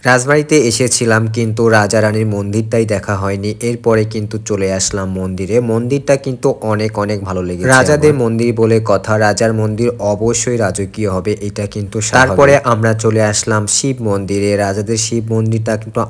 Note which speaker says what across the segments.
Speaker 1: রাজবাড়িতে এসেছিলাম কিন্তু রাজা রানীর মন্দিরটাই দেখা হয়নি। এরপরে কিন্তু চলে আসলাম মন্দিরে। মন্দিরটা কিন্তু অনেক অনেক ভালো লেগেছে। রাজাদের মন্দির বলে কথা, রাজার মন্দির অবশ্যই রাজকীয় হবে, এটা কিন্তু স্বাভাবিক। তারপরে আমরা চলে আসলাম শিব মন্দিরে। রাজাদের শিব মন্দিরটা কিন্তু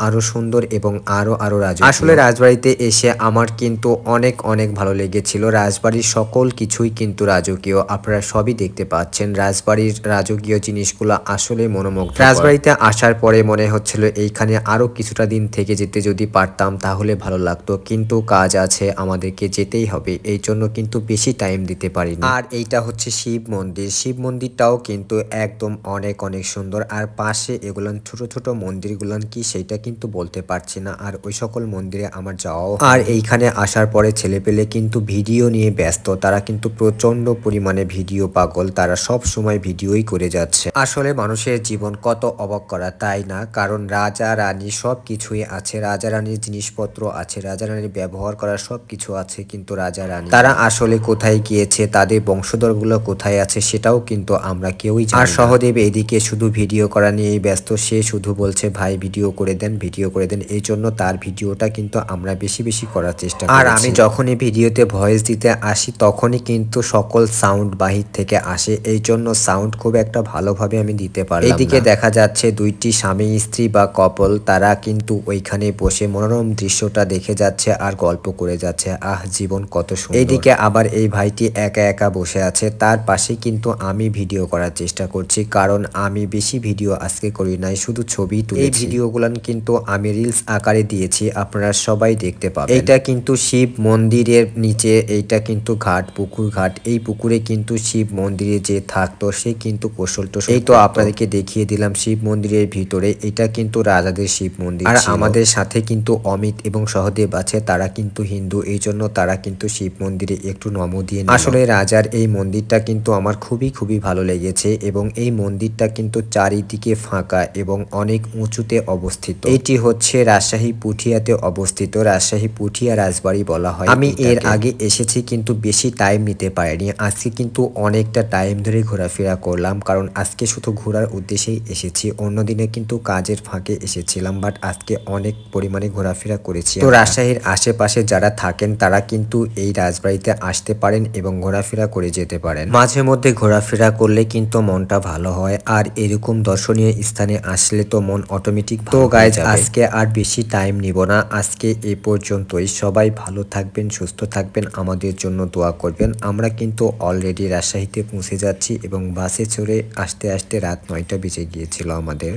Speaker 1: আরো সুন্দর এবং আরো রাজকীয়। আসলে রাজবাড়িতে এসে আমার কিন্তু অনেক অনেক ভালো লেগেছিল। রাজবাড়ির সকল কিছুই কিন্তু রাজকীয়, আপনারা সবই দেখতে পাচ্ছেন। রাজবাড়ির রাজকীয় জিনিসগুলো আসলে মনোমুগ্ধকর। রাজবাড়িতে আসার পরে মনে হচ্ছিল এইখানে আরো কিছুটা দিন থেকে যেতে যদি পারতাম তাহলে ভালো লাগতো, কিন্তু কাজ আছে, আমাদেরকে যেতেই হবে, এই জন্য কিন্তু বেশি টাইম দিতে পারিনি। আর এইটা হচ্ছে শিব মন্দির। শিব মন্দিরটাও কিন্তু একদম অনেক সুন্দর। আর পাশে এগুলান ছোট ছোট মন্দিরগুলান কি সেটা কিন্তু বলতে পারছি না। আর ওই সকল মন্দিরে আমার যাওয়াও। আর এইখানে আসার পরে ছেলেপেলে কিন্তু ভিডিও নিয়ে ব্যস্ত, তারা কিন্তু প্রচন্ড পরিমাণে ভিডিও পাগল, তারা সব সময় ভিডিওই করে যাচ্ছে। আসলে মানুষের জীবন কত অবাক করা, তাই না? কারণ রাজা রানী সব কিছুই আছে, রাজা রানীর জিনিসপত্র আছে, রাজা রানীর ব্যবহার করার সব কিছু আছে, কিন্তু রাজা রানী তারা আসলে কোথায় গিয়েছে, তাদের বংশধরগুলো কোথায় আছে সেটাও কিন্তু আমরা কেউই জানি না। আর সহদেব এদিকে শুধু ভিডিও করা নিয়েই ব্যস্ত, সে শুধু বলছে ভাই ভিডিও করে দেন, ভিডিও করে দেন। এই জন্য তার ভিডিওটা কিন্তু আমরা বেশি করার চেষ্টা করি। আর আমি যখনই ভিডিওতে ভয়েস দিতে আসি তখনই কিন্তু সকল সাউন্ড বাহির থেকে আসে, এই জন্য সাউন্ড খুব একটা ভালোভাবে আমি দিতে পারলাম না। এদিকে দেখা যাচ্ছে দুইটি স্বামী স্ত্রী বা কপল, তারা কিন্তু ওইখানে বসে মনোরম দৃশ্যটা দেখে যাচ্ছে আর গল্প করে যাচ্ছে। জীবন কত সুন্দর। এইদিকে আবার এই ভাইটি একা বসে আছে, তার পাশে কিন্তু আমি ভিডিও করার চেষ্টা করছি, কারণ আমি বেশি ভিডিও আজকে করি নাই, শুধু ছবি তুলেছি। এই ভিডিওগুলান কিন্তু আমি রিলস আকারে দিয়েছি, আপনারা সবাই দেখতে পাবেন। এইটা কিন্তু শিব মন্দিরের নিচে, এইটা কিন্তু ঘাট, পুকুর ঘাট। এই পুকুরে কিন্তু শিব মন্দিরে যে থাকতো সে কিন্তু কৌশল টোশল। এই তো আপনাদেরকে দেখিয়ে দিলাম শিব মন্দিরের ভিতরে, এটা কিন্তু রাজাদের শিব মন্দির। আর আমাদের সাথে কিন্তু অমিত এবং সহদেব আছে, তারা কিন্তু হিন্দু, এই জন্য তারা কিন্তু শিব মন্দিরে একটু নমো দিয়ে নিল। আসলে রাজার এই মন্দিরটা কিন্তু আমার খুবই ভালো লেগেছে, এবং এই মন্দিরটা কিন্তু চারিদিকে ফাঁকা এবং অনেক উঁচুতে অবস্থিত। এটি হচ্ছে রাজশাহী পুঠিয়াতে অবস্থিত, রাজশাহী পুঠিয়া রাজবাড়ি বলা হয়। আমি এর আগে এসেছি কিন্তু বেশি টাইম নিতে পারিনি, আজকে কিন্তু অনেকটা টাইম ধরে ঘোরাফেরা করলাম, কারণ আজকে শুধু ঘোরার উদ্দেশ্যেই এসেছি। অন্যদিনে কিন্তু কাজের ফাঁকে এসেছিলাম, বাট আজকে অনেক পরিমাণে ঘোরাফেরা করেছি। তো রাজশাহীর আশেপাশে যারা থাকেন তারা কিন্তু এই রাজবাড়িতে আসতে পারেন এবং ঘোরাফেরা করে যেতে পারেন। মাঝে মধ্যে ঘোরাফেরা করলে কিন্তু মনটা ভালো হয়, আর এরকম দর্শনীয় স্থানে আসলে তো মন অটোমেটিক। তো গাইজ আজকে আর বেশি টাইম নিব না, আজকে এই পর্যন্তই। সবাই ভালো থাকবেন, সুস্থ থাকবেন, আমাদের জন্য দোয়া করবেন। আমরা কিন্তু অলরেডি রাজশাহীতে পৌঁছে যাচ্ছি এবং বাসে চড়ে আসতে রাত 9টা বেজে গিয়েছিল আমাদের।